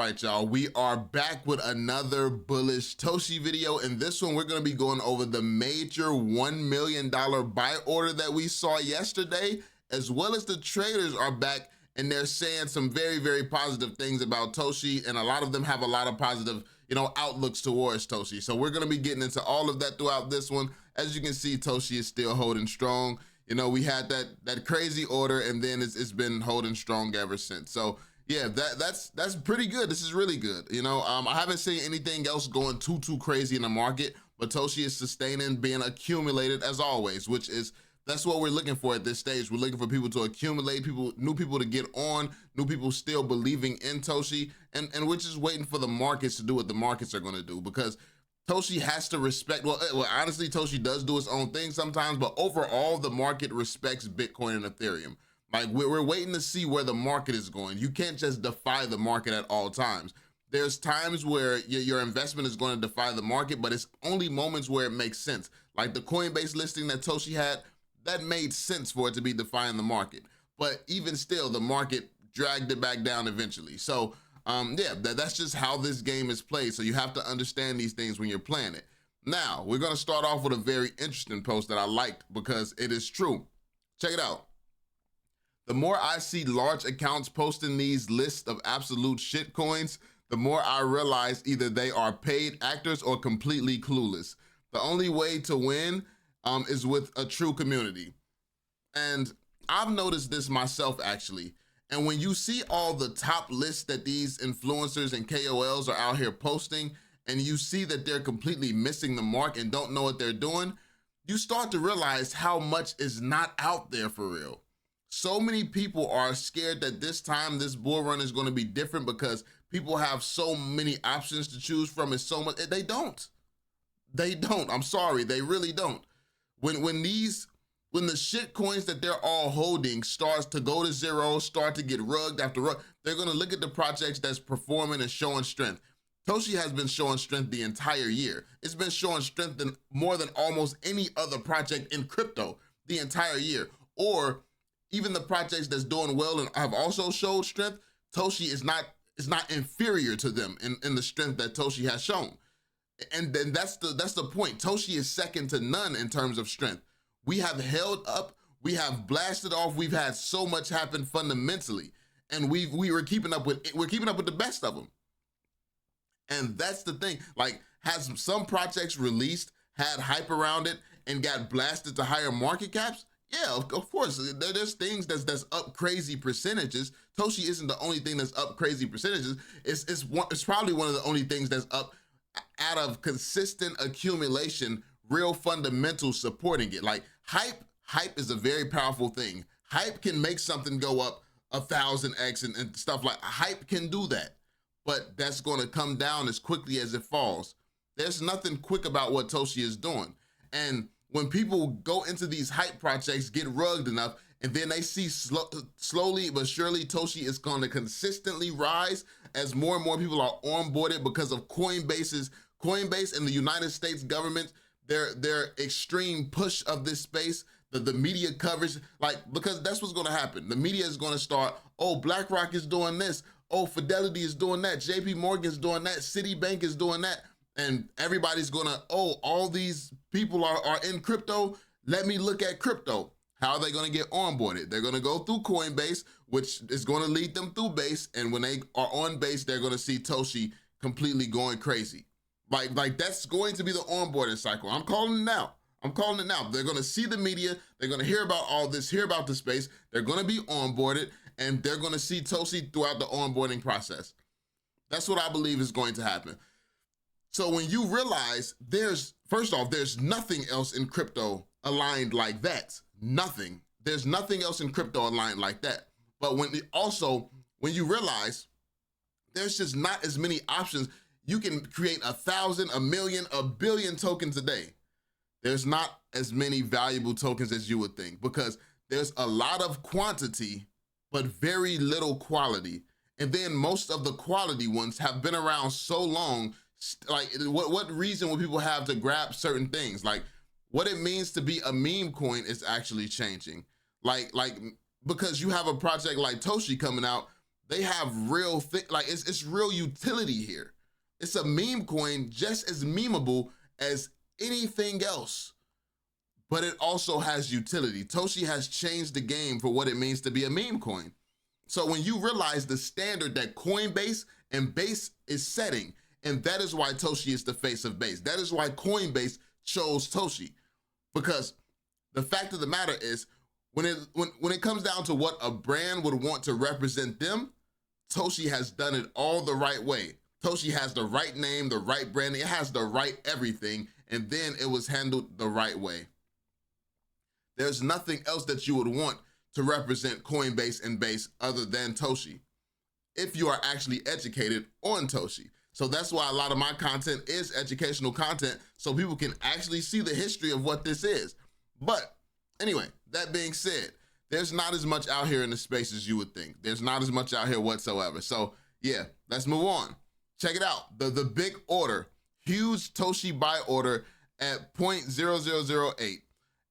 right, y'all, we are back with another bullish Toshi video. In this one, we're going to be going over the major $1 million buy order that we saw yesterday, as well as the traders are back and they're saying some very, very positive things about Toshi, and a lot of them have a lot of positive, outlooks towards Toshi. So we're going to be getting into all of that throughout this one. As you can see, Toshi is still holding strong. We had that crazy order, and then it's been holding strong ever since. So yeah, that's pretty good. This is really good. I haven't seen anything else going too crazy in the market, but Toshi is sustaining, being accumulated as always, that's what we're looking for at this stage. We're looking for people to accumulate, new people to get on, new people still believing in Toshi, and we're just waiting for the markets to do what the markets are going to do, because Toshi has to respect, well, honestly, Toshi does do his own thing sometimes, but overall, the market respects Bitcoin and Ethereum. Like, we're waiting to see where the market is going. You can't just defy the market at all times. There's times where your investment is going to defy the market, but it's only moments where it makes sense. Like the Coinbase listing that Toshi had, that made sense for it to be defying the market. But even still, the market dragged it back down eventually. So, yeah, that's just how this game is played. So you have to understand these things when you're playing it. Now, we're going to start off with a very interesting post that I liked because it is true. Check it out. The more I see large accounts posting these lists of absolute shit coins, the more I realize either they are paid actors or completely clueless. The only way to win is with a true community. And I've noticed this myself, actually. And when you see all the top lists that these influencers and KOLs are out here posting, and you see that they're completely missing the mark and don't know what they're doing, you start to realize how much is not out there for real. So many people are scared that this time this bull run is going to be different because people have so many options to choose from. It's so much. They don't. I'm sorry. They really don't. When the shit coins that they're all holding starts to go to zero, start to get rugged after rug, they're going to look at the projects that's performing and showing strength. Toshi has been showing strength the entire year. It's been showing strength more than almost any other project in crypto the entire year. Or even the projects that's doing well and have also showed strength, Toshi is not inferior to them in the strength that Toshi has shown. And then that's the point. Toshi is second to none in terms of strength. We have held up, we have blasted off, we've had so much happen fundamentally, and we're keeping up with the best of them. And that's the thing. Like, has some projects released, had hype around it, and got blasted to higher market caps? Yeah, of course. There's things that's up crazy percentages. Toshi isn't the only thing that's up crazy percentages. It's probably one of the only things that's up out of consistent accumulation, real fundamentals supporting it. Like hype is a very powerful thing. Hype can make something go up 1,000x and stuff. Like, hype can do that, but that's going to come down as quickly as it falls. There's nothing quick about what Toshi is doing. And when people go into these hype projects, get rugged enough, and then they see slowly but surely Toshi is going to consistently rise as more and more people are onboarded because of Coinbase and the United States government, their extreme push of this space, the media coverage, because that's what's going to happen. The media is going to start, oh, BlackRock is doing this, oh, Fidelity is doing that, JP Morgan is doing that, Citibank is doing that, and everybody's going to, oh, all these people are in crypto, let me look at crypto. How are they going to get onboarded? They're going to go through Coinbase, which is going to lead them through Base, and when they are on Base, they're going to see Toshi completely going crazy. Like that's going to be the onboarding cycle. I'm calling it now. They're going to see the media. They're going to hear about all this, hear about the space. They're going to be onboarded, and they're going to see Toshi throughout the onboarding process. That's what I believe is going to happen. So when you realize first off, there's nothing else in crypto aligned like that. Nothing. There's nothing else in crypto aligned like that. But when you realize there's just not as many options, you can create 1,000, 1,000,000, 1,000,000,000 tokens a day. There's not as many valuable tokens as you would think, because there's a lot of quantity, but very little quality. And then most of the quality ones have been around so long. Like, what reason would people have to grab certain things? Like, what it means to be a meme coin is actually changing. Like because you have a project like Toshi coming out, they have real like it's real utility here. It's a meme coin just as memeable as anything else, but it also has utility. Toshi has changed the game for what it means to be a meme coin. So when you realize the standard that Coinbase and Base is setting, and that is why Toshi is the face of Base. That is why Coinbase chose Toshi, because the fact of the matter is, when it comes down to what a brand would want to represent them, Toshi has done it all the right way. Toshi has the right name, the right branding, it has the right everything, and then it was handled the right way. There's nothing else that you would want to represent Coinbase and Base other than Toshi, if you are actually educated on Toshi. So that's why a lot of my content is educational content, so people can actually see the history of what this is. But anyway, that being said, there's not as much out here in the space as you would think. There's not as much out here whatsoever. So yeah, let's move on. Check it out. The big order, huge Toshi buy order at 0.0008.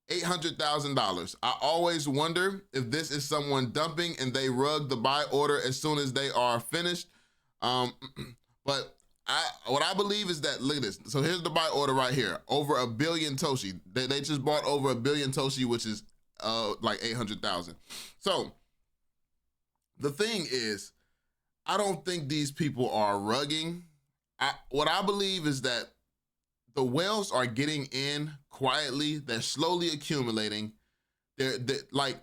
$800,000. I always wonder if this is someone dumping and they rug the buy order as soon as they are finished. But what I believe is that, look at this. So here's the buy order right here, over 1 billion Toshi. They just bought over 1 billion Toshi, which is like 800,000. So the thing is, I don't think these people are rugging. What I believe is that the whales are getting in quietly. They're slowly accumulating. They're like,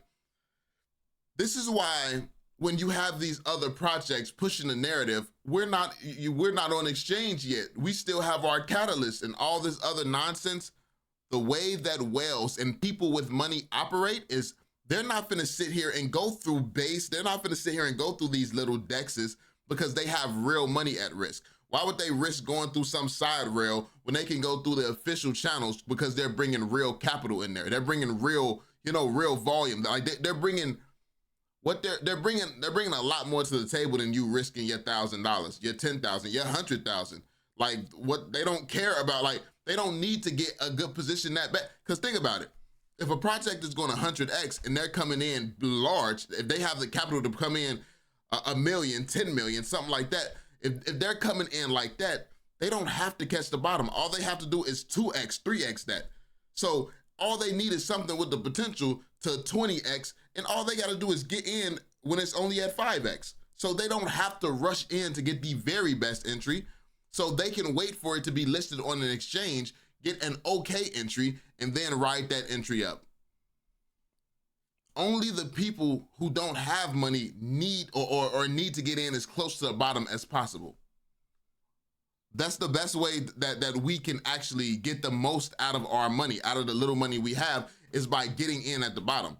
this is why when you have these other projects pushing the narrative, we're not on exchange yet. We still have our catalyst and all this other nonsense. The way that whales and people with money operate is they're not gonna sit here and go through Base. They're not gonna sit here and go through these little dexes because they have real money at risk. Why would they risk going through some side rail when they can go through the official channels, because they're bringing real capital in there. They're bringing real, real volume. Like they're bringing what they're bringing a lot more to the table than you risking your $1,000, your $10,000, your $100,000. Like what they don't care about, like they don't need to get a good position that bad. Because think about it. If a project is going 100x and they're coming in large, if they have the capital to come in 1 million, 10 million, something like that, if they're coming in like that, they don't have to catch the bottom. All they have to do is 2x, 3x that. So all they need is something with the potential to 20x, and all they gotta do is get in when it's only at 5x. So they don't have to rush in to get the very best entry. So they can wait for it to be listed on an exchange, get an okay entry, and then ride that entry up. Only the people who don't have money need or need to get in as close to the bottom as possible. That's the best way that we can actually get the most out of our money, out of the little money we have, is by getting in at the bottom.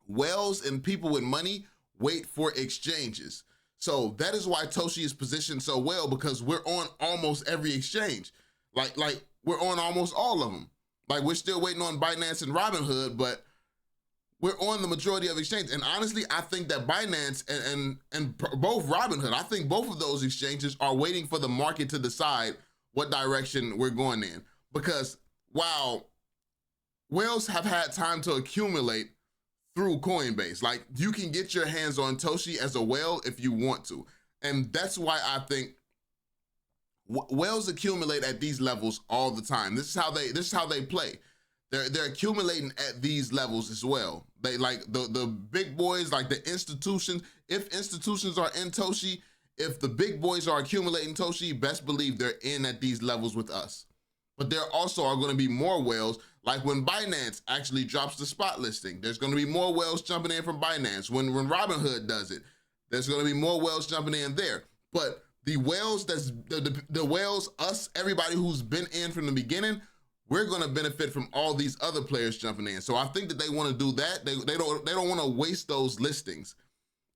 Whales and people with money wait for exchanges. So that is why Toshi is positioned so well, because we're on almost every exchange. Like we're on almost all of them. Like we're still waiting on Binance and Robinhood, but we're on the majority of exchanges. And honestly, I think that Binance and both Robinhood, I think both of those exchanges are waiting for the market to decide what direction we're going in. Because while whales have had time to accumulate through Coinbase, like you can get your hands on Toshi as a whale if you want to. And that's why I think whales accumulate at these levels all the time. This is how they play. They're accumulating at these levels as well. They like the big boys, like the institutions. If institutions are in Toshi, if the big boys are accumulating Toshi, best believe they're in at these levels with us. But there also are going to be more whales, like when Binance actually drops the spot listing. There's going to be more whales jumping in from Binance. When Robinhood does it, there's going to be more whales jumping in there. But the whales, the whales, us, everybody who's been in from the beginning, we're going to benefit from all these other players jumping in. So I think that they want to do that. They don't want to waste those listings.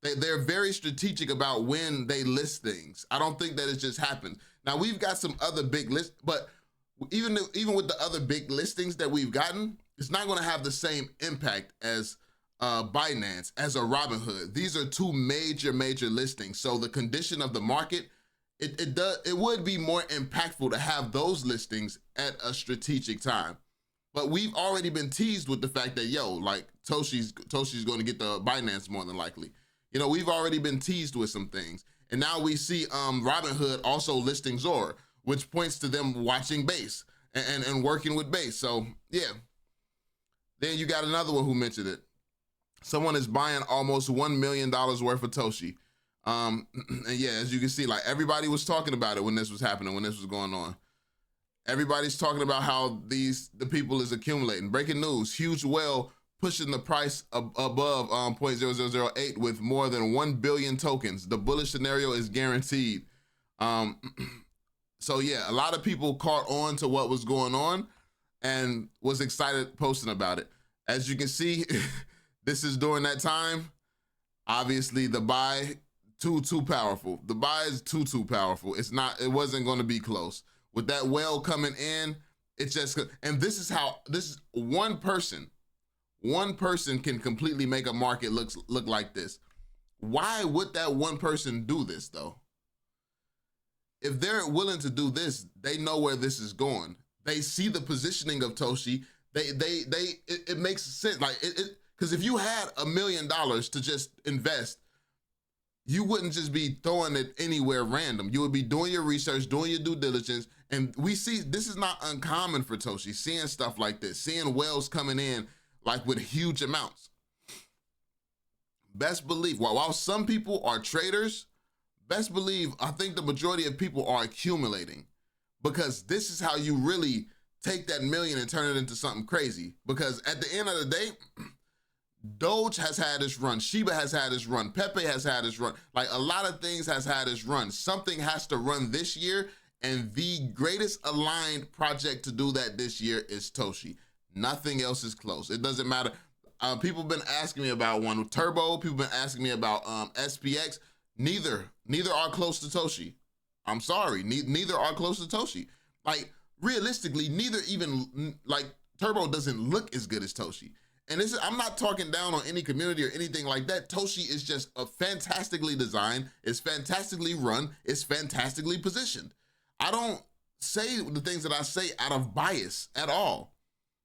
They're very strategic about when they list things. I don't think that it just happens. Now we've got some other big lists, but even with the other big listings that we've gotten, it's not going to have the same impact as Binance, as a Robinhood. These are two major listings. So the condition of the market, it would be more impactful to have those listings at a strategic time. But we've already been teased with the fact that, like Toshi's going to get the Binance more than likely. You know, we've already been teased with some things. And now we see Robinhood also listing Zora, which points to them watching Base and working with Base. So yeah. Then you got another one who mentioned it. Someone is buying almost $1 million worth of Toshi. And yeah, as you can see, like everybody was talking about it when this was happening, when this was going on. Everybody's talking about how the people is accumulating. Breaking news, huge whale pushing the price above 0.0008 with more than 1 billion tokens. The bullish scenario is guaranteed. So yeah, a lot of people caught on to what was going on and was excited posting about it. As you can see, this is during that time. Obviously the buy, too powerful. The buy is too powerful. It wasn't going to be close. With that whale coming in, it's just, and this is one person can completely make a market look like this. Why would that one person do this though? If they're willing to do this, they know where this is going. They see the positioning of Toshi. It makes sense. Like because if you had $1 million to just invest, you wouldn't just be throwing it anywhere random. You would be doing your research, doing your due diligence. And we see, this is not uncommon for Toshi, seeing stuff like this, seeing whales coming in like with huge amounts. Best believe, while some people are traders, best believe, I think the majority of people are accumulating, because this is how you really take that million and turn it into something crazy. Because at the end of the day, Doge has had its run, Shiba has had its run, Pepe has had its run. Like a lot of things has had its run. Something has to run this year, and the greatest aligned project to do that this year is Toshi. Nothing else is close. It doesn't matter. People have been asking me about one with Turbo. People have been asking me about SPX. Neither are close to Toshi. I'm sorry, neither are close to Toshi. Like realistically, neither even, like Turbo doesn't look as good as Toshi. And this is, I'm not talking down on any community or anything like that. Toshi is just a fantastically designed, it's fantastically run, it's fantastically positioned. I don't say the things that I say out of bias at all.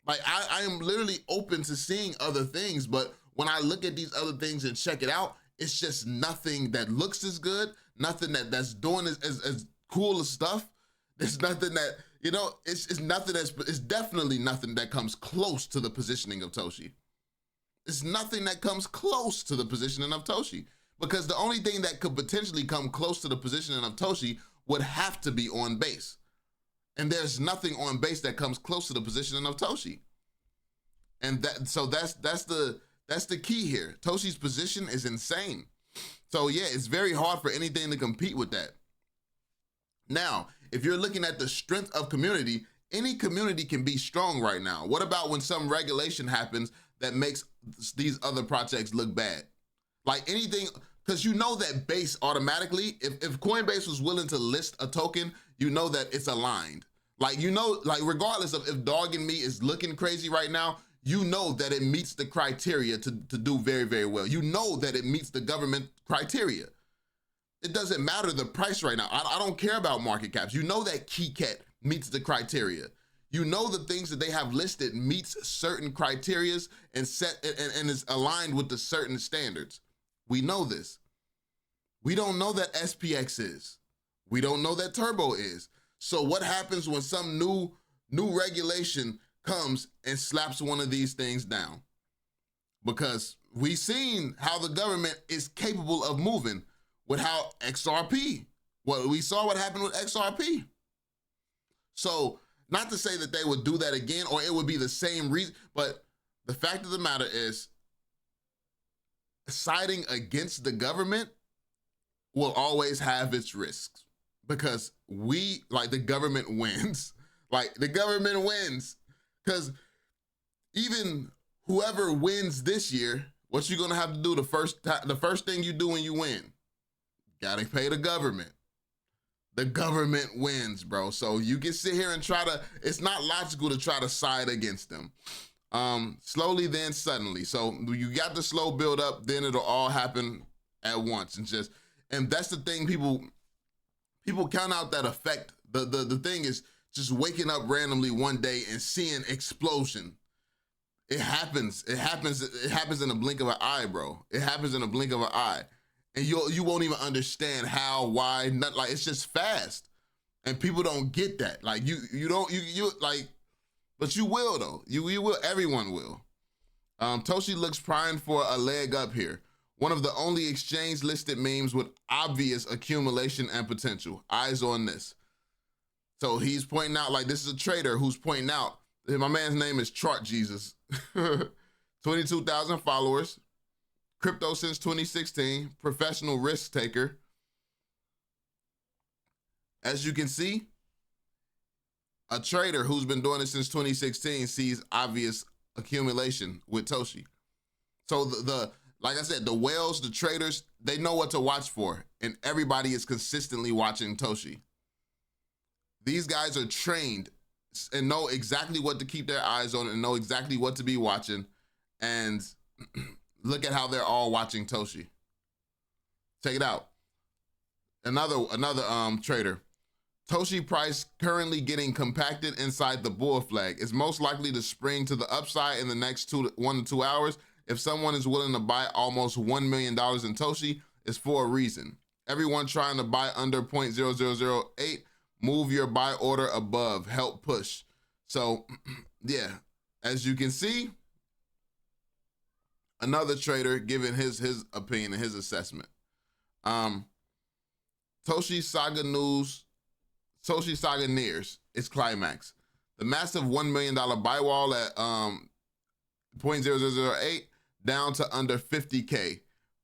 Like I am literally open to seeing other things, but when I look at these other things and check it out, it's just nothing that looks as good, nothing that's doing as cool as stuff. There's nothing that, you know, it's definitely nothing that comes close to the positioning of Toshi. It's nothing that comes close to the positioning of Toshi, because the only thing that could potentially come close to the positioning of Toshi would have to be on base. And there's nothing on base that comes close to the positioning of Toshi. And that's the key here. Toshi's position is insane. So yeah, it's very hard for anything to compete with that. Now, if you're looking at the strength of community, any community can be strong right now. What about when some regulation happens that makes these other projects look bad? Like anything, because you know that Base automatically, if Coinbase was willing to list a token, you know that it's aligned. Like, you know, like regardless of if Dog and Me is looking crazy right now, you know that it meets the criteria to do very, very well. You know that it meets the government criteria. It doesn't matter the price right now. I don't care about market caps. You know that KeyCat meets the criteria. You know the things that they have listed meets certain criterias and is aligned with the certain standards. We know this. We don't know that SPX is. We don't know that Turbo is. So what happens when some new regulation comes and slaps one of these things down? Because we've seen how the government is capable of moving with how XRP, we saw what happened with XRP. So not to say that they would do that again or it would be the same reason, but the fact of the matter is siding against the government will always have its risks, because the government wins. Like the government wins, because even whoever wins this year, what you're gonna have to do the first thing you do when you win, gotta pay the government. The government wins, bro. So you can sit here and it's not logical to try to side against them. Slowly then suddenly. So you got the slow build up, then it'll all happen at once. And that's the thing, people count out that effect. The thing is just waking up randomly one day and seeing explosion. It happens in a blink of an eye, bro. It happens in a blink of an eye. and you won't even understand how, why, not, like, it's just fast. And people don't get that. Like you don't, you like, but you will though. You will, everyone will. Toshi looks primed for a leg up here. One of the only exchange listed memes with obvious accumulation and potential. Eyes on this. So he's pointing out, like, this is a trader who's pointing out, my man's name is Chart Jesus. 22,000 followers, crypto since 2016, professional risk taker. As you can see, a trader who's been doing it since 2016 sees obvious accumulation with Toshi. So the like I said, the whales, the traders, they know what to watch for, and everybody is consistently watching Toshi. These guys are trained and know exactly what to keep their eyes on and know exactly what to be watching. And look at how they're all watching Toshi. Check it out. Another trader. Toshi price currently getting compacted inside the bull flag. Is most likely to spring to the upside in the next 1 to 2 hours. If someone is willing to buy almost $1 million in Toshi, it's for a reason. Everyone trying to buy under 0.0008, move your buy order above, help push. So yeah, as you can see, another trader giving his opinion and his assessment. Toshi Saga news, Toshi Saga nears its climax. The massive $1 million buy wall at 0.0008 down to under 50K.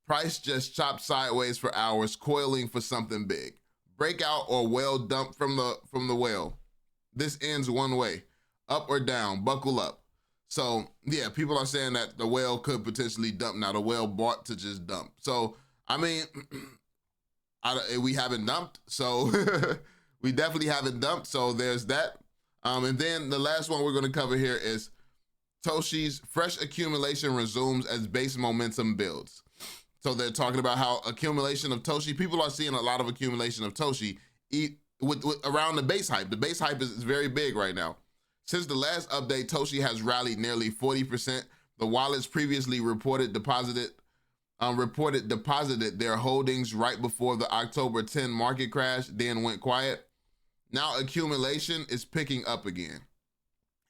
Price just chopped sideways for hours, coiling for something big. Breakout or whale dump from the whale. This ends one way, up or down, buckle up. So yeah, people are saying that the whale could potentially dump. Now the whale bought to just dump. So, I mean, we haven't dumped, so we definitely haven't dumped, so there's that. And then the last one we're gonna cover here is Toshi's fresh accumulation resumes as base momentum builds. So they're talking about how accumulation of Toshi, people are seeing a lot of accumulation of Toshi with around the base hype. The base hype is very big right now. Since the last update, Toshi has rallied nearly 40%. The wallets previously deposited their holdings right before the October 10 market crash, then went quiet. Now accumulation is picking up again.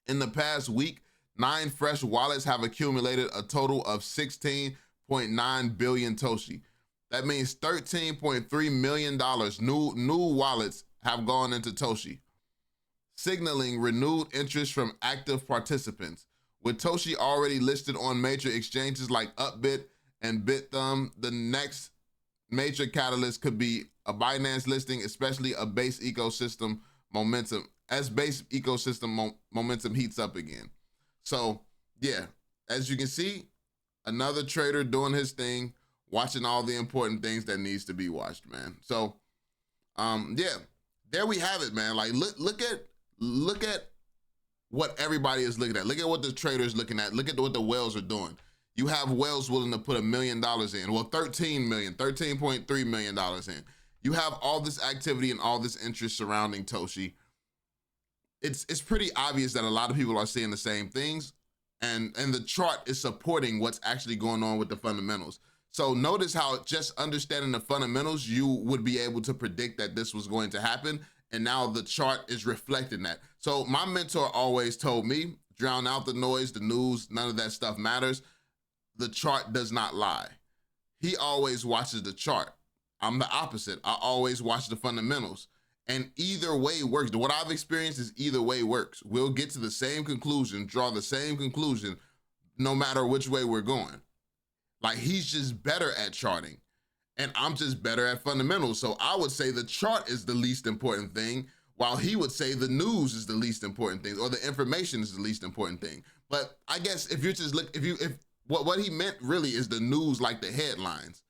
In the past week, 9 fresh wallets have accumulated a total of 16.9 billion Toshi. That means $13.3 million new wallets have gone into Toshi, signaling renewed interest from active participants. With Toshi already listed on major exchanges like Upbit and BitThumb, the next major catalyst could be a Binance listing, especially a base ecosystem momentum, as base ecosystem momentum heats up again. So yeah, as you can see, another trader doing his thing, watching all the important things that needs to be watched, man. So yeah, there we have it, man. Like look at what everybody is looking at. Look at what the traders looking at. Look at what the whales are doing. You have whales willing to put $1 million in. Well, $13.3 million in. You have all this activity and all this interest surrounding Toshi. It's pretty obvious that a lot of people are seeing the same things, and the chart is supporting what's actually going on with the fundamentals. So notice how just understanding the fundamentals, you would be able to predict that this was going to happen, and now the chart is reflecting that. So my mentor always told me, drown out the noise, the news, none of that stuff matters. The chart does not lie. He always watches the chart. I'm the opposite. I always watch the fundamentals. And either way works. What I've experienced is either way works. We'll get to the same conclusion, draw the same conclusion, no matter which way we're going. Like, he's just better at charting, and I'm just better at fundamentals. So I would say the chart is the least important thing, while he would say the news is the least important thing, or the information is the least important thing. But I guess if you're just what he meant really is the news, like the headlines.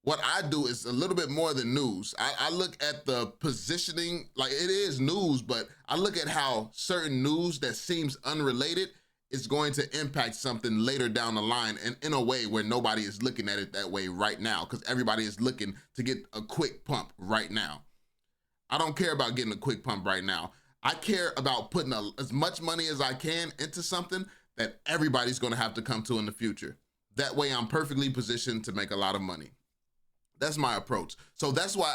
What I do is a little bit more than news. I look at the positioning, like it is news, but I look at how certain news that seems unrelated is going to impact something later down the line, and in a way where nobody is looking at it that way right now, because everybody is looking to get a quick pump right now. I don't care about getting a quick pump right now. I care about putting as much money as I can into something that everybody's gonna have to come to in the future. That way I'm perfectly positioned to make a lot of money. That's my approach. So that's why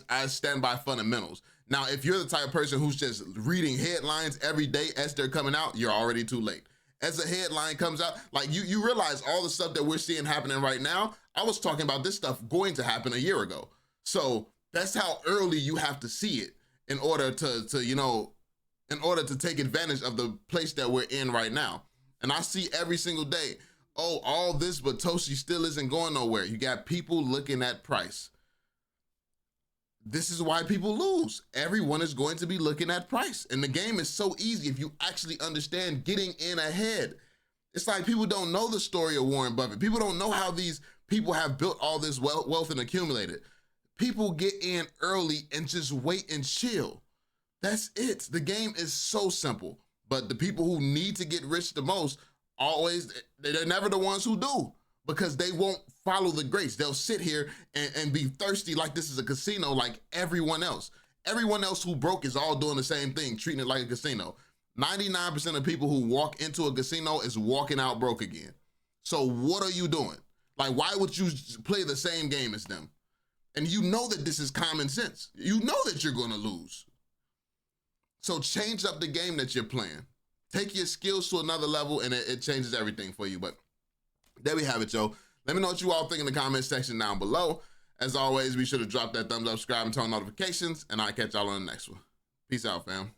I stand by fundamentals. Now, if you're the type of person who's just reading headlines every day as they're coming out, you're already too late. As a headline comes out, like you realize all the stuff that we're seeing happening right now, I was talking about this stuff going to happen a year ago. So that's how early you have to see it in order to take advantage of the place that we're in right now. And I see every single day, oh, all this, but Toshi still isn't going nowhere. You got people looking at price. This is why people lose. Everyone is going to be looking at price. And the game is so easy if you actually understand getting in ahead. It's like people don't know the story of Warren Buffett. People don't know how these people have built all this wealth and accumulated. People get in early and just wait and chill. That's it. The game is so simple. But the people who need to get rich the most, they're never the ones who do, because they won't follow the grace. They'll sit here and be thirsty like this is a casino like everyone else. Everyone else who broke is all doing the same thing, treating it like a casino. 99% of people who walk into a casino is walking out broke again. So what are you doing? Like, why would you play the same game as them? And you know that this is common sense. You know that you're gonna lose. So change up the game that you're playing. Take your skills to another level, and it changes everything for you. But there we have it, yo. Let me know what you all think in the comment section down below. As always, be sure to drop that thumbs up, subscribe, and turn on notifications, and I'll catch y'all on the next one. Peace out, fam.